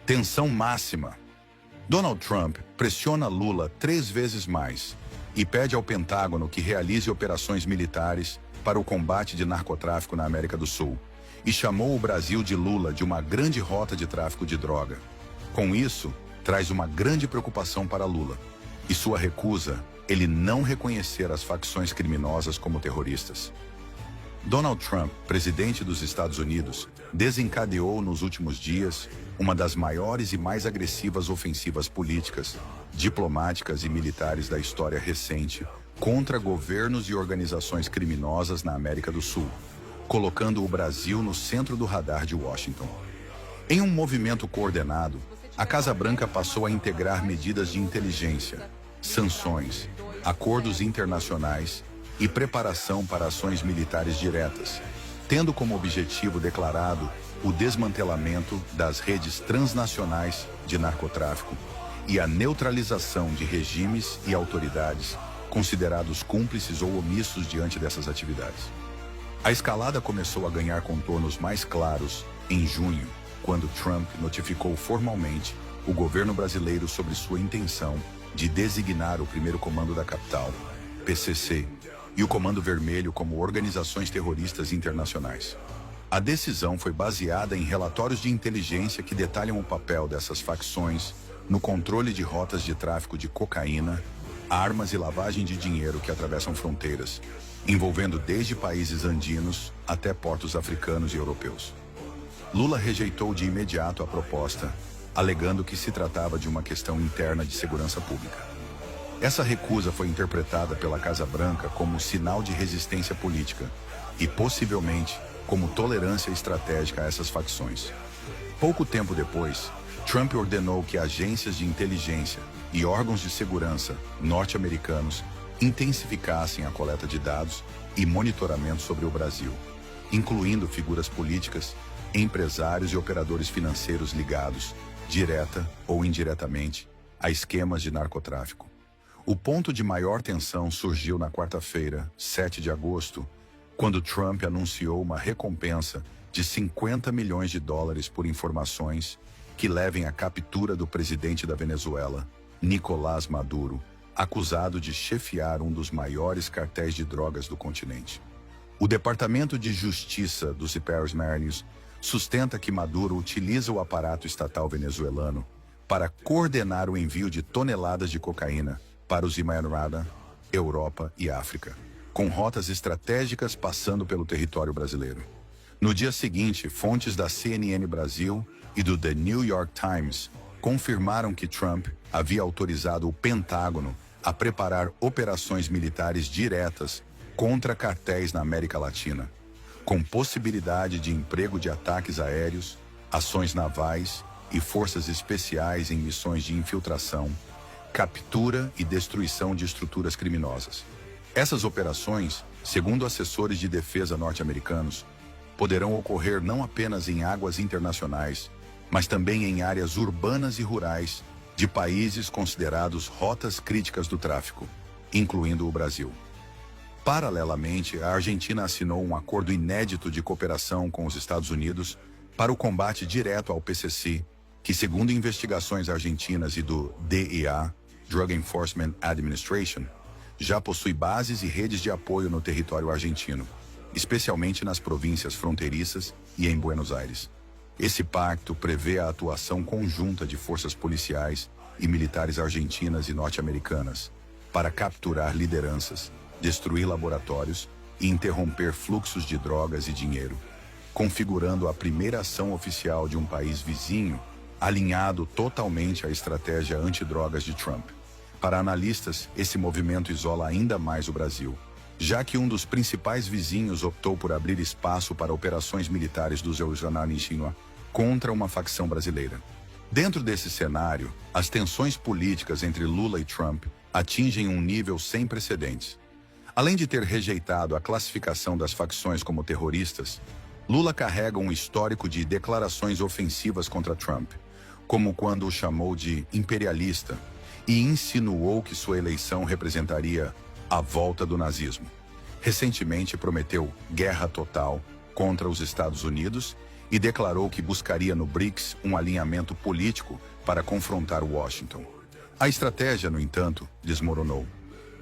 Tensão máxima. Donald Trump pressiona Lula 3 vezes mais e pede ao Pentágono que realize operações militares para o combate de narcotráfico na América do Sul e chamou o Brasil de Lula de uma grande rota de tráfico de droga. Com isso, traz uma grande preocupação para Lula e sua recusa ele não reconhecer as facções criminosas como terroristas. Donald Trump, presidente dos Estados Unidos, desencadeou nos últimos dias uma das maiores e mais agressivas ofensivas políticas, diplomáticas e militares da história recente contra governos e organizações criminosas na América do Sul, colocando o Brasil no centro do radar de Washington. Em um movimento coordenado, a Casa Branca passou a integrar medidas de inteligência, sanções, acordos internacionais e preparação para ações militares diretas, tendo como objetivo declarado o desmantelamento das redes transnacionais de narcotráfico e a neutralização de regimes e autoridades considerados cúmplices ou omissos diante dessas atividades. A escalada começou a ganhar contornos mais claros em junho, quando Trump notificou formalmente o governo brasileiro sobre sua intenção de designar o Primeiro Comando da Capital, PCC, e o Comando Vermelho como organizações terroristas internacionais. A decisão foi baseada em relatórios de inteligência que detalham o papel dessas facções no controle de rotas de tráfico de cocaína, armas e lavagem de dinheiro que atravessam fronteiras, envolvendo desde países andinos até portos africanos e europeus. Lula rejeitou de imediato a proposta, alegando que se tratava de uma questão interna de segurança pública. Essa recusa foi interpretada pela Casa Branca como sinal de resistência política e, possivelmente, como tolerância estratégica a essas facções. Pouco tempo depois, Trump ordenou que agências de inteligência e órgãos de segurança norte-americanos intensificassem a coleta de dados e monitoramento sobre o Brasil, incluindo figuras políticas, empresários e operadores financeiros ligados, direta ou indiretamente, a esquemas de narcotráfico. O ponto de maior tensão surgiu na quarta-feira, 7 de agosto, quando Trump anunciou uma recompensa de 50 milhões de dólares por informações que levem à captura do presidente da Venezuela, Nicolás Maduro, acusado de chefiar um dos maiores cartéis de drogas do continente. O Departamento de Justiça dos Estados Unidos sustenta que Maduro utiliza o aparato estatal venezuelano para coordenar o envio de toneladas de cocaína para os Emirados, Europa e África, com rotas estratégicas passando pelo território brasileiro. No dia seguinte, fontes da CNN Brasil e do The New York Times confirmaram que Trump havia autorizado o Pentágono a preparar operações militares diretas contra cartéis na América Latina, com possibilidade de emprego de ataques aéreos, ações navais e forças especiais em missões de infiltração, captura e destruição de estruturas criminosas. Essas operações, segundo assessores de defesa norte-americanos, poderão ocorrer não apenas em águas internacionais, mas também em áreas urbanas e rurais de países considerados rotas críticas do tráfico, incluindo o Brasil. Paralelamente, a Argentina assinou um acordo inédito de cooperação com os Estados Unidos para o combate direto ao PCC, que, segundo investigações argentinas e do DEA, Drug Enforcement Administration, já possui bases e redes de apoio no território argentino, especialmente nas províncias fronteiriças e em Buenos Aires. Esse pacto prevê a atuação conjunta de forças policiais e militares argentinas e norte-americanas para capturar lideranças, destruir laboratórios e interromper fluxos de drogas e dinheiro, configurando a primeira ação oficial de um país vizinho alinhado totalmente à estratégia antidrogas de Trump. Para analistas, esse movimento isola ainda mais o Brasil, já que um dos principais vizinhos optou por abrir espaço para operações militares dos Estados contra uma facção brasileira. Dentro desse cenário, as tensões políticas entre Lula e Trump atingem um nível sem precedentes. Além de ter rejeitado a classificação das facções como terroristas, Lula carrega um histórico de declarações ofensivas contra Trump, como quando o chamou de imperialista e insinuou que sua eleição representaria a volta do nazismo. Recentemente prometeu guerra total contra os Estados Unidos e declarou que buscaria no BRICS um alinhamento político para confrontar Washington. A estratégia, no entanto, desmoronou.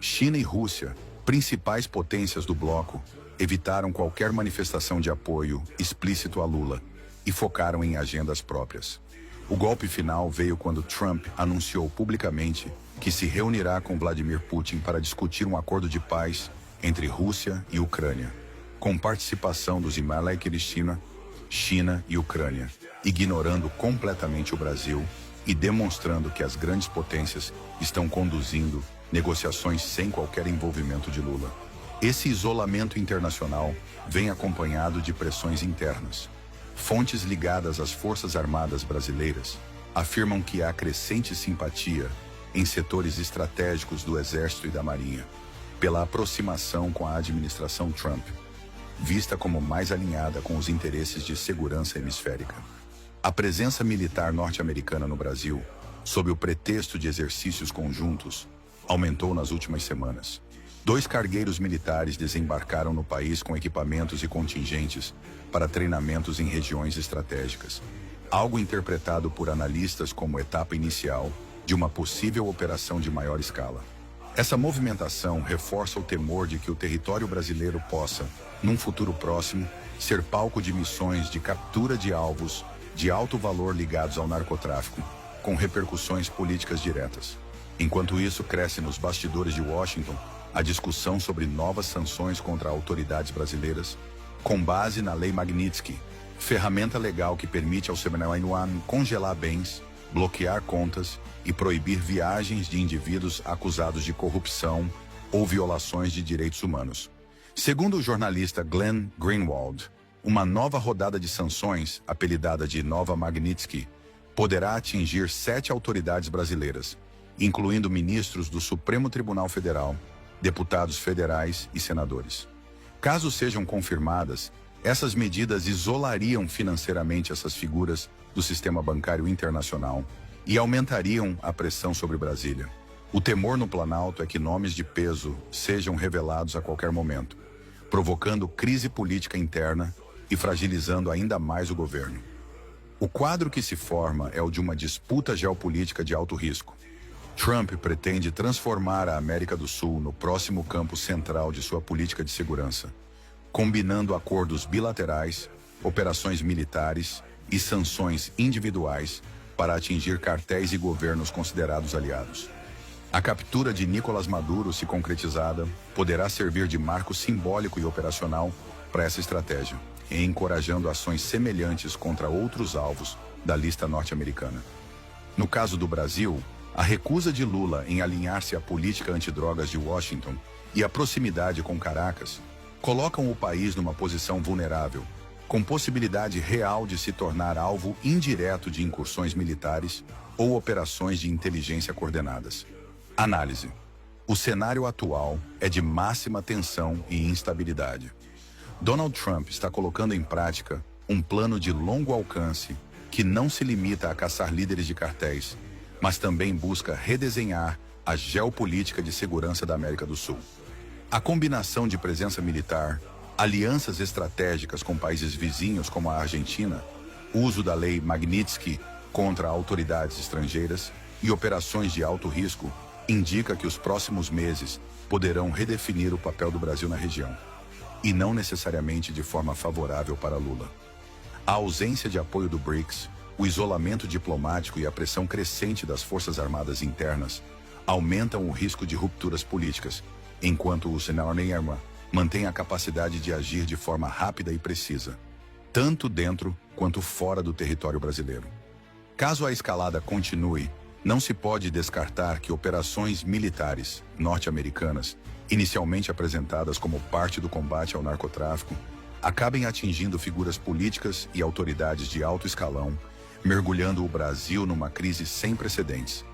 China e Rússia, principais potências do bloco, evitaram qualquer manifestação de apoio explícito a Lula e focaram em agendas próprias. O golpe final veio quando Trump anunciou publicamente que se reunirá com Vladimir Putin para discutir um acordo de paz entre Rússia e Ucrânia, com participação dos Himalaya Cristina, China e Ucrânia, ignorando completamente o Brasil e demonstrando que as grandes potências estão conduzindo negociações sem qualquer envolvimento de Lula. Esse isolamento internacional vem acompanhado de pressões internas. Fontes ligadas às Forças Armadas brasileiras afirmam que há crescente simpatia em setores estratégicos do Exército e da Marinha pela aproximação com a administração Trump, vista como mais alinhada com os interesses de segurança hemisférica. A presença militar norte-americana no Brasil, sob o pretexto de exercícios conjuntos, aumentou nas últimas semanas. 2 cargueiros militares desembarcaram no país com equipamentos e contingentes para treinamentos em regiões estratégicas, algo interpretado por analistas como etapa inicial de uma possível operação de maior escala. Essa movimentação reforça o temor de que o território brasileiro possa, num futuro próximo, ser palco de missões de captura de alvos de alto valor ligados ao narcotráfico, com repercussões políticas diretas. Enquanto isso cresce nos bastidores de Washington, a discussão sobre novas sanções contra autoridades brasileiras, com base na Lei Magnitsky, ferramenta legal que permite ao CNY congelar bens, bloquear contas e proibir viagens de indivíduos acusados de corrupção ou violações de direitos humanos. Segundo o jornalista Glenn Greenwald, uma nova rodada de sanções, apelidada de Nova Magnitsky, poderá atingir 7 autoridades brasileiras, incluindo ministros do Supremo Tribunal Federal, deputados federais e senadores. Caso sejam confirmadas, essas medidas isolariam financeiramente essas figuras do sistema bancário internacional e aumentariam a pressão sobre Brasília. O temor no Planalto é que nomes de peso sejam revelados a qualquer momento, provocando crise política interna e fragilizando ainda mais o governo. O quadro que se forma é o de uma disputa geopolítica de alto risco. Trump pretende transformar a América do Sul no próximo campo central de sua política de segurança, combinando acordos bilaterais, operações militares e sanções individuais para atingir cartéis e governos considerados aliados. A captura de Nicolás Maduro, se concretizada, poderá servir de marco simbólico e operacional para essa estratégia, encorajando ações semelhantes contra outros alvos da lista norte-americana. No caso do Brasil, a recusa de Lula em alinhar-se à política antidrogas de Washington e a proximidade com Caracas colocam o país numa posição vulnerável, com possibilidade real de se tornar alvo indireto de incursões militares ou operações de inteligência coordenadas. Análise. O cenário atual é de máxima tensão e instabilidade. Donald Trump está colocando em prática um plano de longo alcance que não se limita a caçar líderes de cartéis, mas também busca redesenhar a geopolítica de segurança da América do Sul. A combinação de presença militar, alianças estratégicas com países vizinhos como a Argentina, uso da Lei Magnitsky contra autoridades estrangeiras e operações de alto risco indica que os próximos meses poderão redefinir o papel do Brasil na região, e não necessariamente de forma favorável para Lula. A ausência de apoio do BRICS, o isolamento diplomático e a pressão crescente das Forças Armadas internas aumentam o risco de rupturas políticas, enquanto o CNY mantém a capacidade de agir de forma rápida e precisa, tanto dentro quanto fora do território brasileiro. Caso a escalada continue, não se pode descartar que operações militares norte-americanas, inicialmente apresentadas como parte do combate ao narcotráfico, acabem atingindo figuras políticas e autoridades de alto escalão, mergulhando o Brasil numa crise sem precedentes.